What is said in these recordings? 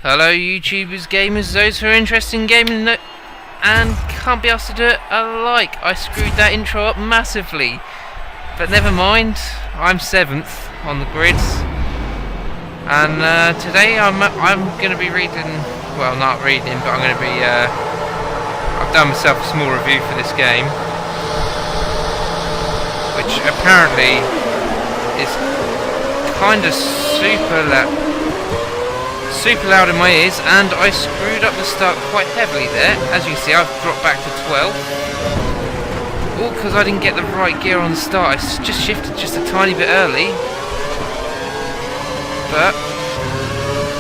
Hello YouTubers, gamers, those who are interested in gaming and can't be asked to do it alike. I screwed that intro up massively. But never mind, I'm 7th on the grids. And today I'm going to be reading, well not reading, but I'm going to be, I've done myself a small review for this game. Which apparently is kind of super loud in my ears, and I screwed up the start quite heavily there. As you can see, I've dropped back to 12. All because I didn't get the right gear on the start. I just shifted just a tiny bit early. But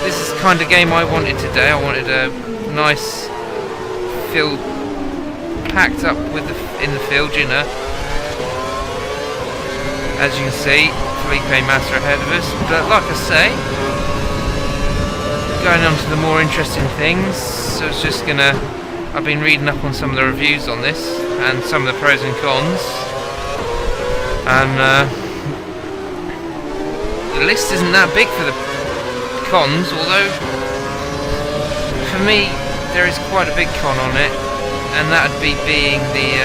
this is the kind of game I wanted today. I wanted a nice field packed up with in the field, you know. As you can see, Felipe Massa ahead of us. But like I say, going on to the more interesting things, so it's just I've been reading up on some of the reviews on this and some of the pros and cons, and the list isn't that big for the cons, although for me there is quite a big con on it, and that would be being the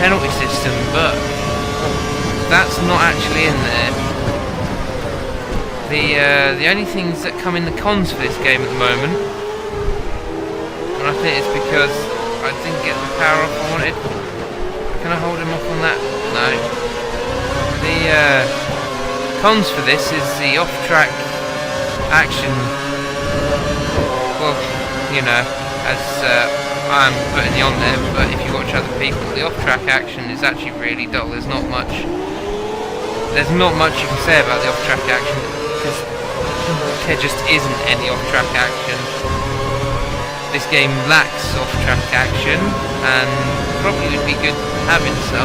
penalty system, but that's not actually in there. The only things that come in the cons for this game at the moment, and I think it's because I didn't get the power up I wanted. Can I hold him off on that? No. The cons for this is the off-track action. Well, you know, as I'm putting you on there, but if you watch other people, the off-track action is actually really dull. There's not much you can say about the off-track action. There just isn't any off-track action. This game lacks off-track action, and probably would be good having some.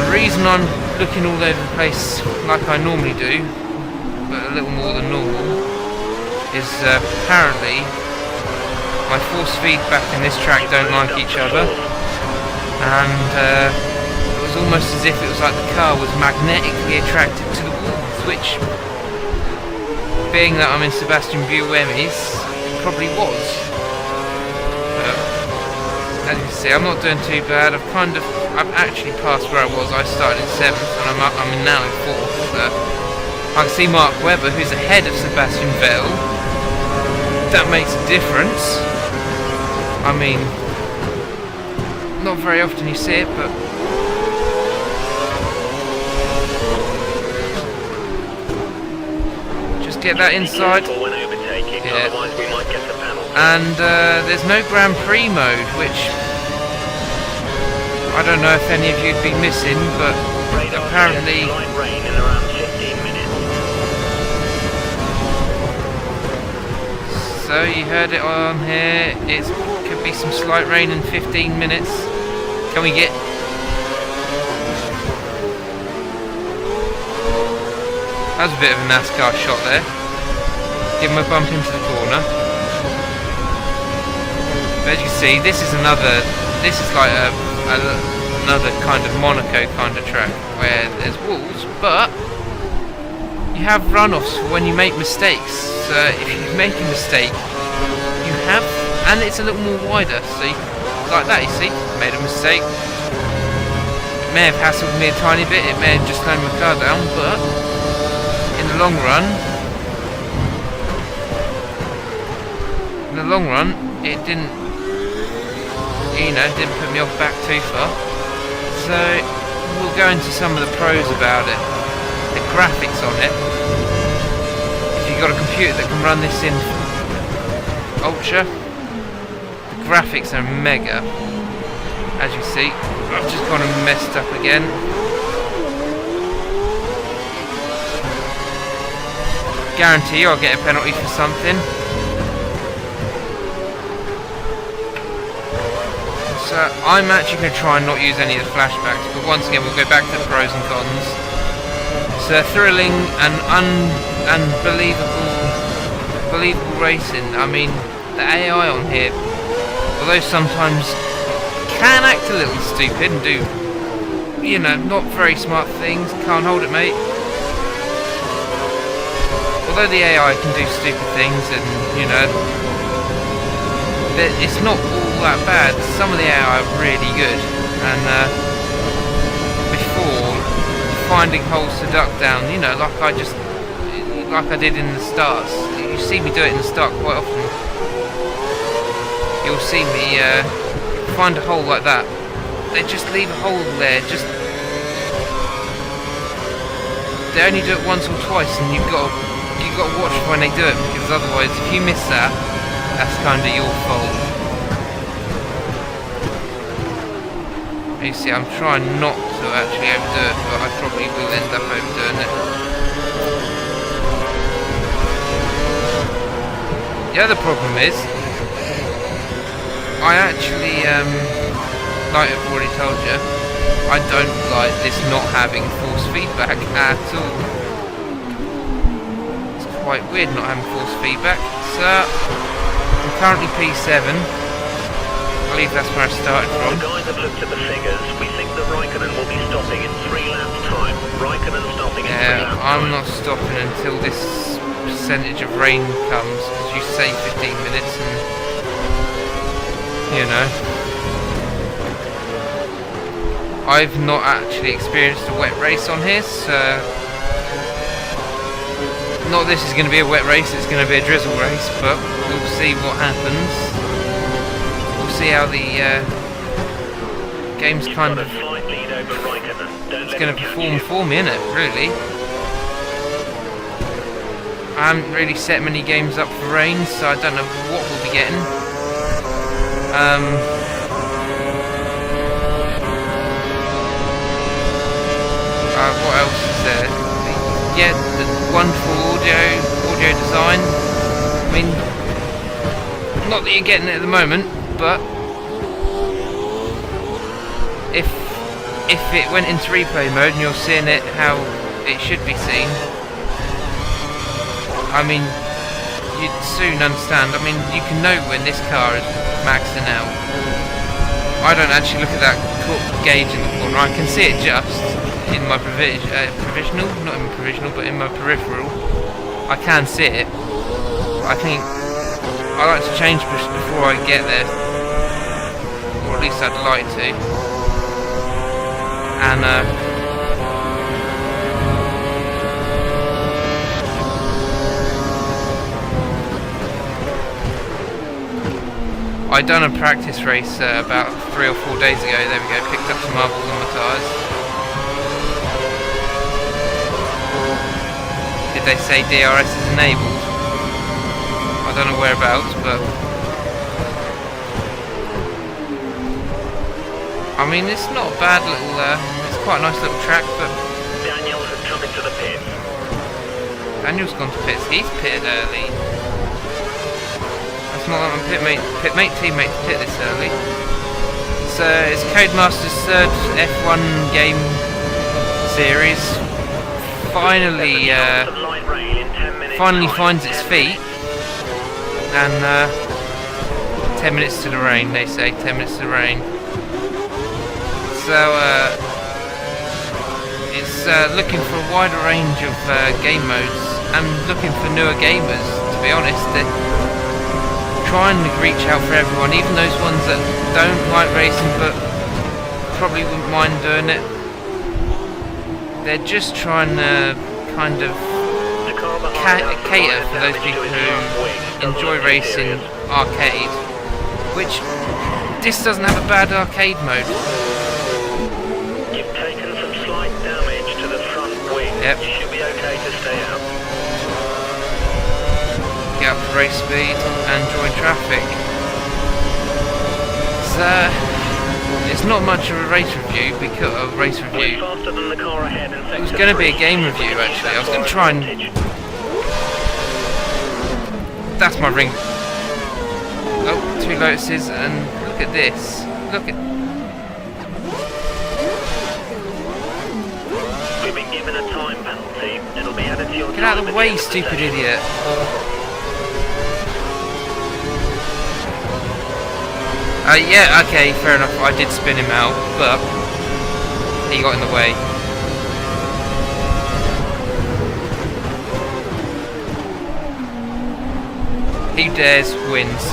The reason I'm looking all over the place like I normally do, but a little more than normal, is apparently my force feedback and this track don't like each other, and it was almost as if it was like the car was magnetically attracted to the walls, which, being that I'm in Sebastian Buemi's, probably was. But as you can see, I'm not doing too bad. I've actually passed where I was. I started in 7th, and I'm now in 4th. I can see Mark Webber, who's ahead of Sebastian Vettel. That makes a difference. I mean, not very often you see it, but get that inside. Yeah. And there's no Grand Prix mode, which I don't know if any of you'd be missing, but apparently so you heard it on here, it could be some slight rain in 15 minutes. Can we get that was a bit of a NASCAR shot there. Give him a bump into the corner. But as you see, this is like another kind of Monaco kind of track where there's walls, but you have runoffs for when you make mistakes. So if you make a mistake, you have, and it's a little more wider. So like that, you see, made a mistake. It may have hassled me a tiny bit. It may have just slowed my car down, but in the long run, it didn't put me off back too far. So we'll go into some of the pros about it. The graphics on it. If you've got a computer that can run this in Ultra, the graphics are mega. As you see, I've just kind of messed up again. Guarantee I'll get a penalty for something. So I'm actually going to try and not use any of the flashbacks, but once again we'll go back to the pros and cons. So thrilling and unbelievable racing. I mean, the AI on here, although sometimes can act a little stupid and do, not very smart things, can't hold it, mate. although the AI can do stupid things and, you know, it's not all that bad. Some of the AI are really good, and before finding holes to duck down, you know, like I did in the starts. You see me do it in the start quite often. You'll see me find a hole like that. They just leave a hole there. They only do it once or twice, and you've got to watch when they do it, because otherwise, if you miss that, that's kind of your fault. You see, I'm trying not to actually overdo it, but I probably will end up overdoing it. The other problem is, I actually, like I've already told you, I don't like this not having force feedback at all. It's quite weird not having force feedback. So, I'm currently P7. I believe that's where I started from. The guys have looked at the figures. We think that Raikkonen will be stopping in 3 laps time. Raikkonen stopping in 3 laps time. I'm not stopping until this percentage of rain comes, because you say 15 minutes and, you know, I've not actually experienced a wet race on here, so not this is going to be a wet race, it's going to be a drizzle race, but we'll see what happens. We'll see how the game's kind of, it's going to perform for me, innit, really. I haven't really set many games up for rain, so I don't know what we'll be getting. What else is there? Yeah, the wonderful audio design. I mean, not that you're getting it at the moment, but if it went into replay mode and you're seeing it how it should be seen, I mean, you'd soon understand. I mean, you can know when this car is maxing out. I don't actually look at that gauge in the corner. I can see it just in my provisional, not in my provisional, but in my peripheral. I can see it. I think I like to change before I get there, or at least I'd like to. And I done a practice race about 3 or 4 days ago. There we go, picked up some marbles on my tyres. Did they say DRS is enabled? I don't know whereabouts, but I mean, it's not a bad little, it's quite a nice little track, but Daniel has come into the pit. Daniel's gone to pits. He's pitted early. That's not like my teammate to pit this early. So it's Codemaster's third F1 game series. Finally finds its feet, and 10 minutes to the rain, they say, 10 minutes to the rain. So it's looking for a wider range of game modes, and looking for newer gamers, to be honest. They're trying to reach out for everyone, even those ones that don't like racing but probably wouldn't mind doing it. They're just trying to kind of cater for those people who enjoy racing arcade, which this doesn't have a bad arcade mode. You've taken some slight damage to the front wing. Yep. You should be okay to stay out. Get up to race speed and join traffic. So it's not much of a race review because Faster than the car ahead in it was going to be a game review actually. I was going to try and. That's my ring. Oh, 2 Lotuses, and look at this. Look at. We've been given a time penalty. It'll be added to your Get out of the way, stupid idiot. Yeah, okay, fair enough. I did spin him out, but he got in the way. He dares wins.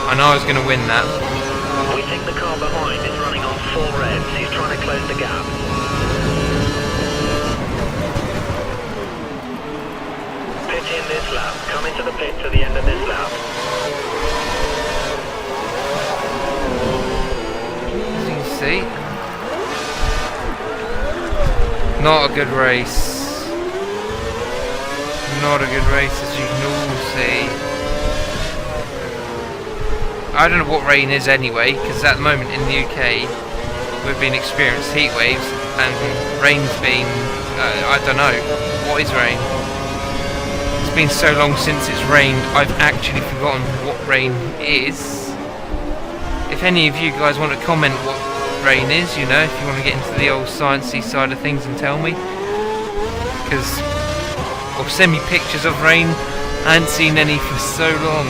I know I was going to win that. We think the car behind is running on full revs. He's trying to close the gap. Pit in this lap. Come into the pit to the end of this lap. As you can see, not a good race. Not a good race, as you can all see. I don't know what rain is anyway, because at the moment in the UK we've been experiencing heat waves and rain's been, I don't know, what is rain? It's been so long since it's rained, I've actually forgotten what rain is. If any of you guys want to comment what rain is, you know, if you want to get into the old sciencey side of things and tell me, because, or send me pictures of rain. I hadn't seen any for so long.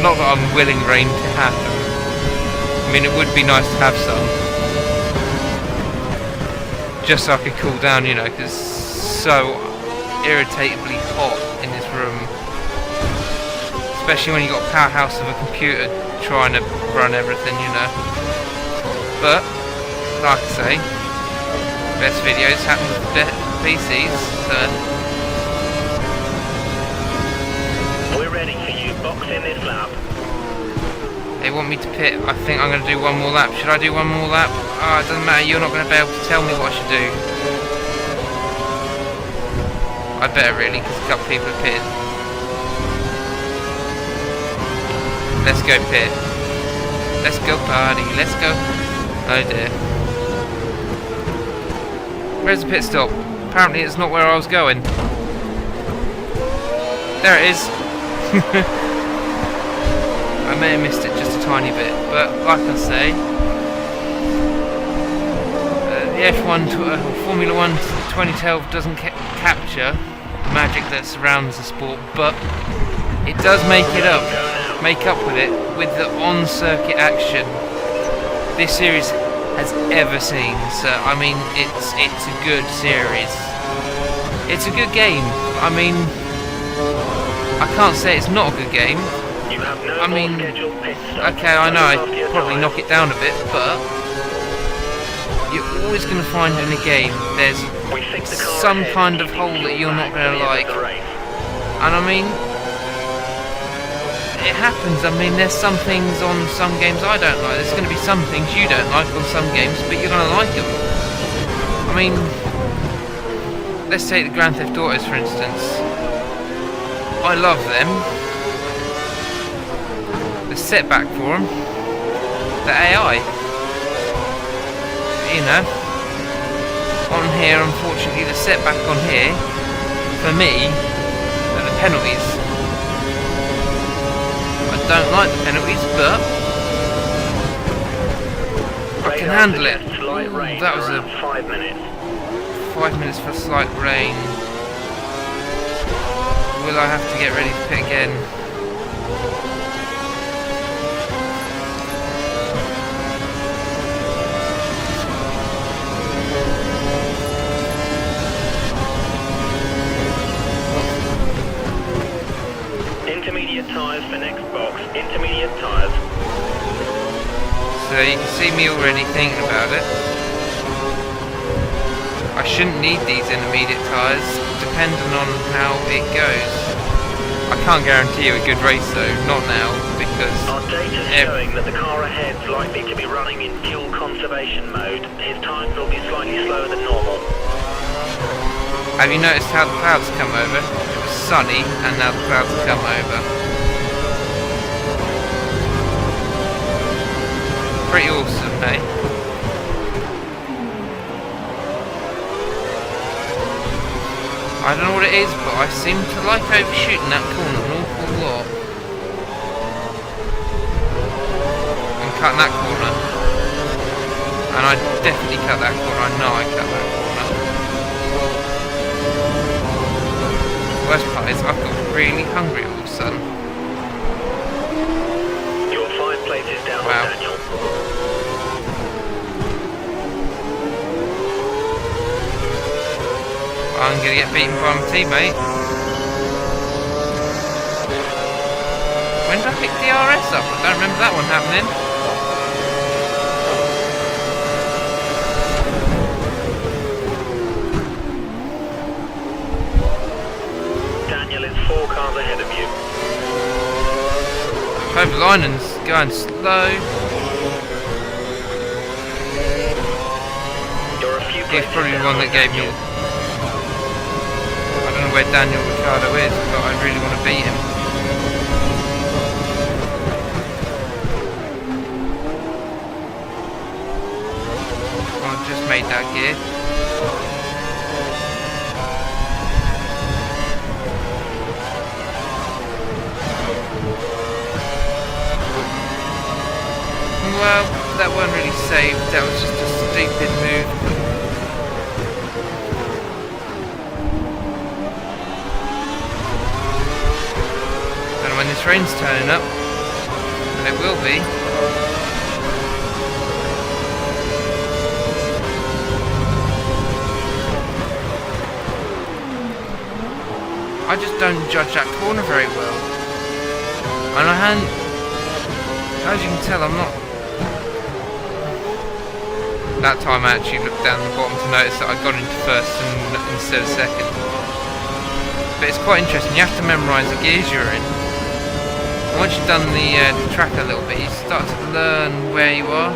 Not that I'm willing rain to happen. I mean, it would be nice to have some, just so I could cool down, you know, because it's so irritatingly hot in this room, especially when you've got a powerhouse of a computer trying to run everything, you know. But like I say, best videos happen with PCs, so Ready for you, box in this lap. they want me to pit. I think I'm going to do one more lap. Should I do one more lap? Oh, it doesn't matter, you're not going to be able to tell me what I should do. I better really, because a couple people are pitting. Let's go pit. Let's go party, let's go. Oh dear. Where's the pit stop? Apparently it's not where I was going. There it is. I may have missed it just a tiny bit, but like I say, the F1 Formula 1 2012 doesn't capture the magic that surrounds the sport, but it does make up with it with the on-circuit action this series has ever seen. So I mean, it's a good series. It's a good game. I mean, I can't say it's not a good game. I mean, okay, I know I'd probably knock it down a bit, but you're always going to find in a game there's some kind of hole that you're not going to like. And I mean, it happens. I mean, there's some things on some games I don't like. There's going to be some things you don't like on some games, but you're going to like them. I mean, let's take the Grand Theft Autos for instance. I love them. The setback for them, the AI. You know, on here, unfortunately, the setback on here for me are the penalties. I don't like the penalties, but I can handle it. Ooh, that was a 5 minutes. 5 minutes for slight rain. Will I have to get ready to pit again? Intermediate tyres for next box. Intermediate tyres. So you can see me already thinking about it. I shouldn't need these intermediate tyres, depending on how it goes. I can't guarantee you a good race though, not now, because our data's showing that the car ahead's likely to be running in fuel conservation mode. His times will be slightly slower than normal. Have you noticed how the clouds come over? It was sunny, and now the clouds have come over. Pretty awesome, hey? I don't know what it is, but I seem to like overshooting that corner an awful lot. And cutting that corner. And I definitely cut that corner, I know I cut that corner. Worst part is I've got really hungry all of a sudden. You're 5 places down, wow. Daniel. I'm gonna get beaten by my teammate. When did I pick the RS up? I don't remember that one happening. Daniel is 4 cars ahead of you. Kovalainen's going slow. You're a few He's places probably the down one that gave me. Daniel. I don't know where Daniel Ricciardo is, but I really want to beat him. I've just made that gear. Well, that wasn't really saved, that was just a stupid move. Don't know when this rain's turning up, but it will be. I just don't judge that corner very well. And I hadn't, as you can tell, I'm not. That time I actually looked down the bottom to notice that I got into first instead of second. But it's quite interesting, you have to memorise the gears you're in. And once you've done the track a little bit, you start to learn where you are.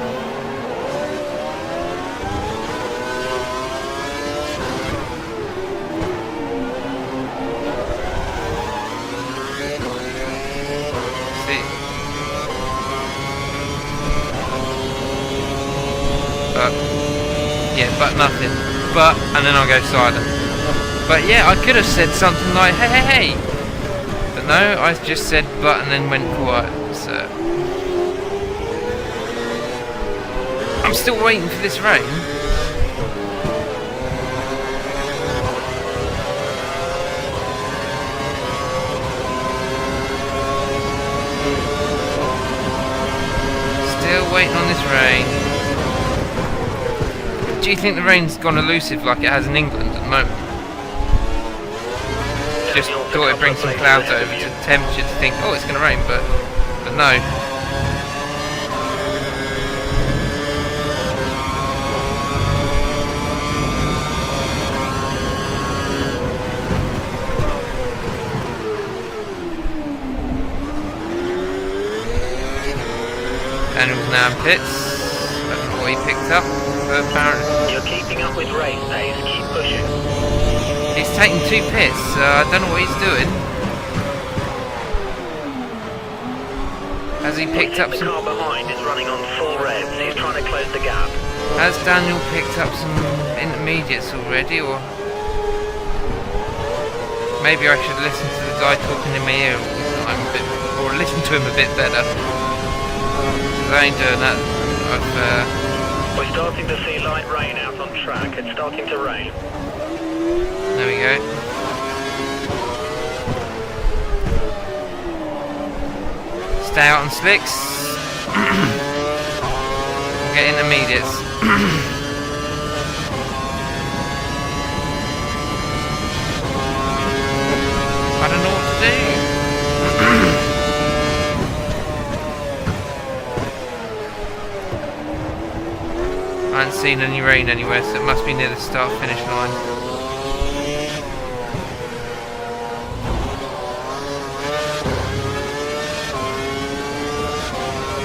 But nothing. But, and then I'll go silent. But yeah, I could have said something like, hey, hey, hey. But no, I just said but and then went quiet. So I'm still waiting for this rain. Still waiting on this rain. Do you think the rain's gone elusive like it has in England at the moment? Just thought it'd bring some clouds over to tempt you to think, oh, it's going to rain, but no. Daniel's now in pits. I don't know what he picked up. Apparently. You're keeping up with race pace, keep pushing. He's taking 2 pits, so I don't know what he's doing. Has he picked up some... The car behind is running on full revs, he's trying to close the gap. Has Daniel picked up some intermediates already, or... Maybe I should listen to the guy talking in my ear all the time a bit, or listen to him a bit better. I ain't doing that. We're starting to see light rain out on track. It's starting to rain. There we go. Stay out on slicks. We'll get intermediates. I don't know what to do. I haven't seen any rain anywhere, so it must be near the start-finish line.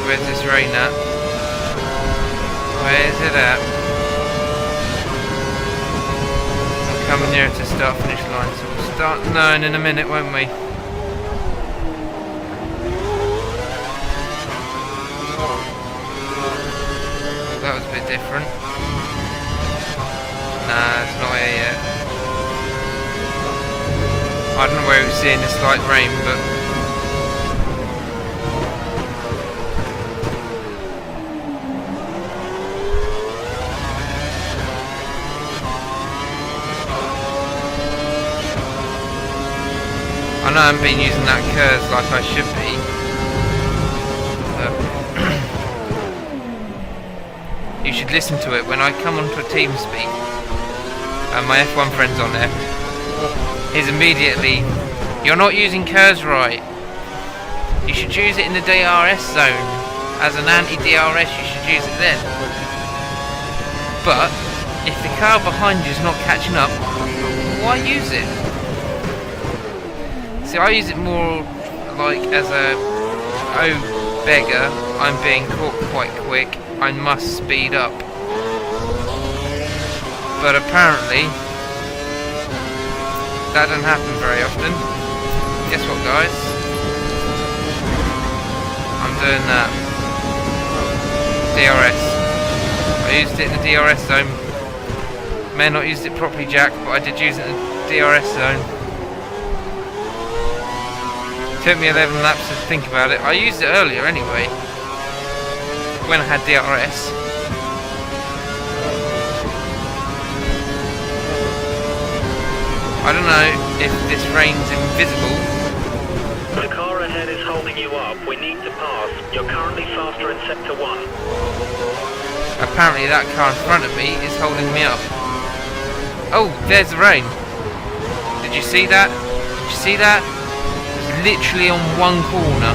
Where's this rain at? Where is it at? I'm coming nearer to start-finish line, so we'll start knowing in a minute, won't we? That was a bit different. Nah, it's not here yet. I don't know where we're seeing this light rain, but... I know I haven't been using that curve like I should be. You should listen to it when I come onto a TeamSpeak. My F1 friend's on there. is immediately, "You're not using curves right. You should use it in the DRS zone. As an anti-DRS, you should use it then." But if the car behind you is not catching up, why use it? See, I use it more like as a, "Oh beggar, I'm being caught quite quick, I must speed up." But apparently that doesn't happen very often. Guess what, guys? I'm doing that. DRS. I used it in the DRS zone. May not used it properly, Jack, but I did use it in the DRS zone. Took me 11 laps to think about it. I used it earlier anyway, when I had DRS. I don't know if this rain's invisible. The car ahead is holding you up. We need to pass. You're currently faster in sector 1. Apparently that car in front of me is holding me up. Oh, there's the rain. Did you see that? Did you see that? It's literally on one corner.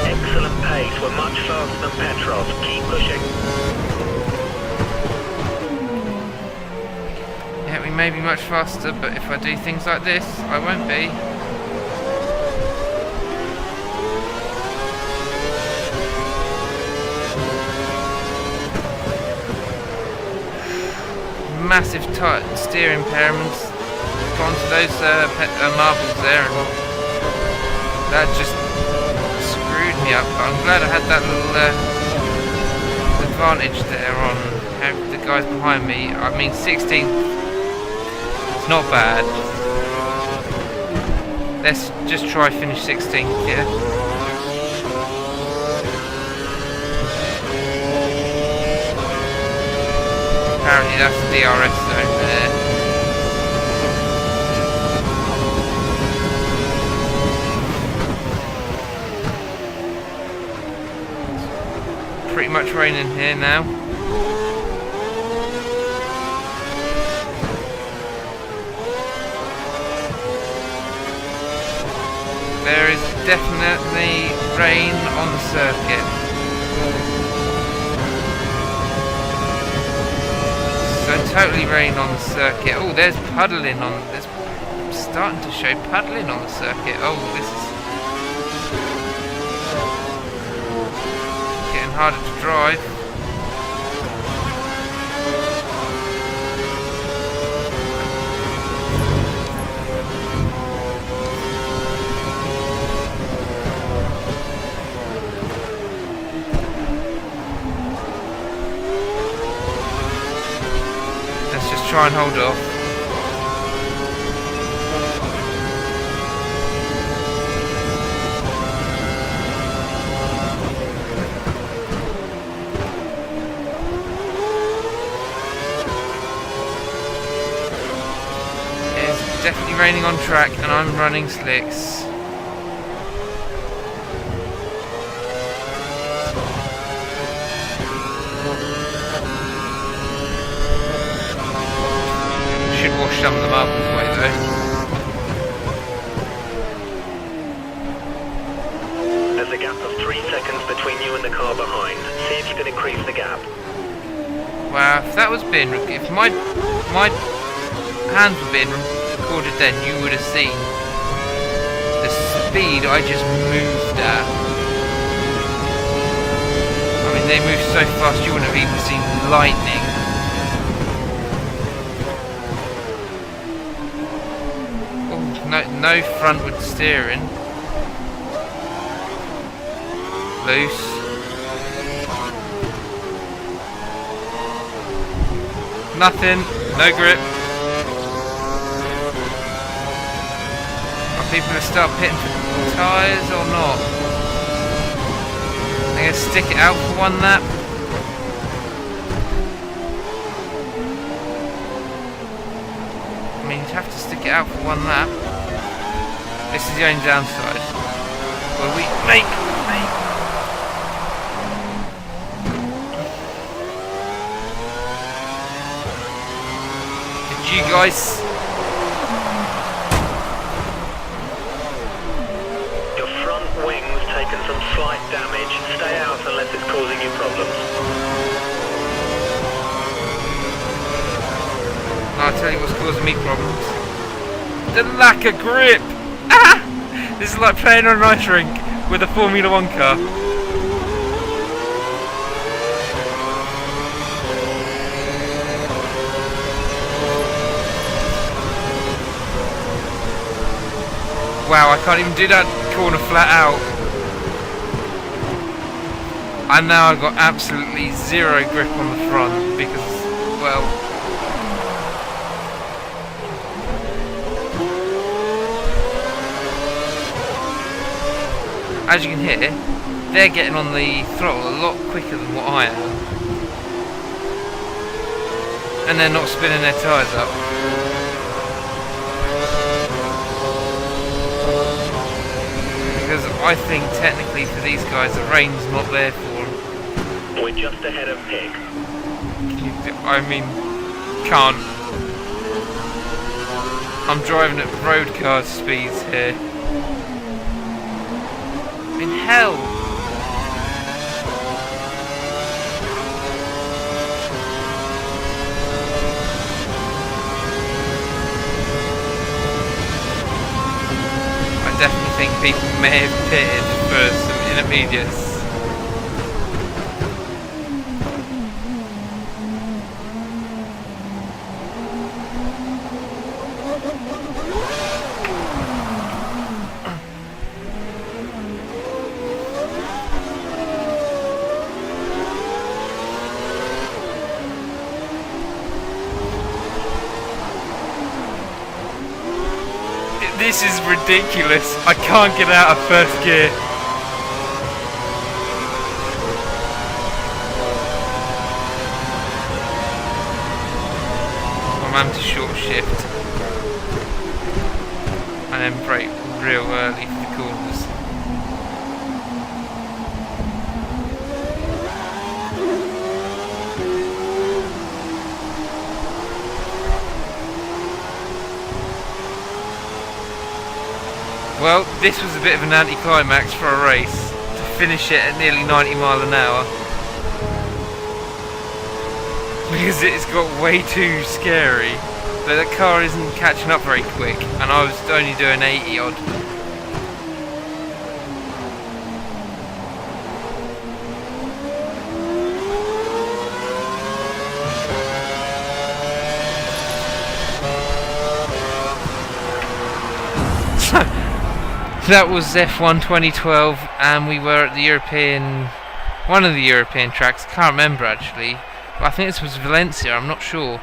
Excellent pace. We're much faster than Petros. Keep pushing. Yeah, we may be much faster, but if I do things like this, I won't be. Massive steering impairments. Gone to those marbles there, and that just screwed me up. But I'm glad I had that little advantage there on the guys behind me. I mean, 16th. It's not bad. Let's just try finish 16th, yeah? Apparently that's the DRS zone there. Pretty much raining here now. There is definitely rain on the circuit. So totally rain on the circuit. Oh, there's puddling on. There's starting to show puddling on the circuit. Oh, this is getting harder to drive. Try and hold off. It's definitely raining on track and I'm running slicks. Wash some of the marbles away though. There's a gap of 3 seconds between you and the car behind. See if you can increase the gap. Wow, if that was being if my hands were being recorded then, you would have seen the speed I just moved at. I mean, they moved so fast you wouldn't have even seen lightning. No frontward steering. Loose. Nothing. No grip. Are people going to start pitting for tyres or not? They're going to stick it out for one lap. I mean, you'd have to stick it out for one lap. This is the only downside. Will we make... Did you guys... Your front wing's taken some slight damage. Stay out unless it's causing you problems. I'll tell you what's causing me problems. The lack of grip! Ah! This is like playing on an ice rink with a Formula 1 car. Wow, I can't even do that corner flat out. And now I've got absolutely zero grip on the front because, well... as you can hear, they're getting on the throttle a lot quicker than what I am. And they're not spinning their tyres up. Because I think technically for these guys the rain's not there for them. We're just ahead of Pig. I mean, can't. I'm driving at road car speeds here. In hell! I definitely think people may have pitted for some intermediates. This is ridiculous. I can't get out of first gear. I'm having to short shift and then brake real early for the corners. Well, this was a bit of an anticlimax for a race, to finish it at nearly 90 miles an hour. Because it's got way too scary, but the car isn't catching up very quick, and I was only doing 80 odd. That was F1 2012, and we were at the one of the European tracks. Can't remember actually. I think this was Valencia. I'm not sure,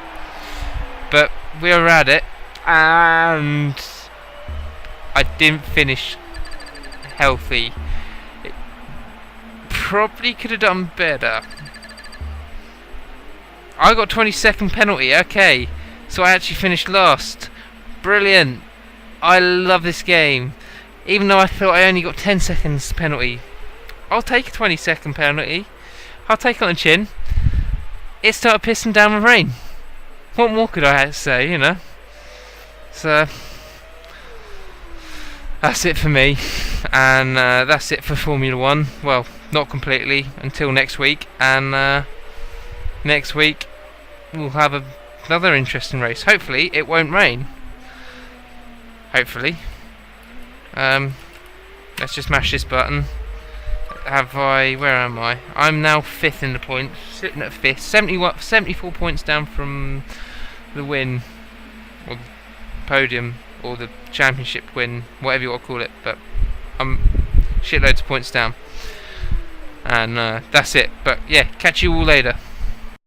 but we were at it, and I didn't finish healthy. It probably could have done better. I got 20-second penalty. Okay, so I actually finished last. Brilliant. I love this game. Even though I thought I only got 10 seconds penalty. I'll take a 20-second penalty. I'll take it on the chin. It started pissing down with rain. What more could I say, you know? So, that's it for me. And that's it for Formula 1. Well, not completely, until next week. And next week, we'll have another interesting race. Hopefully, it won't rain. Hopefully. Let's just mash this button. Where am I? I'm now 5th in the points, sitting at 5th, 74 points down from the win, or the podium, or the championship win, whatever you want to call it, but I'm shitloads of points down. And that's it, but yeah, catch you all later.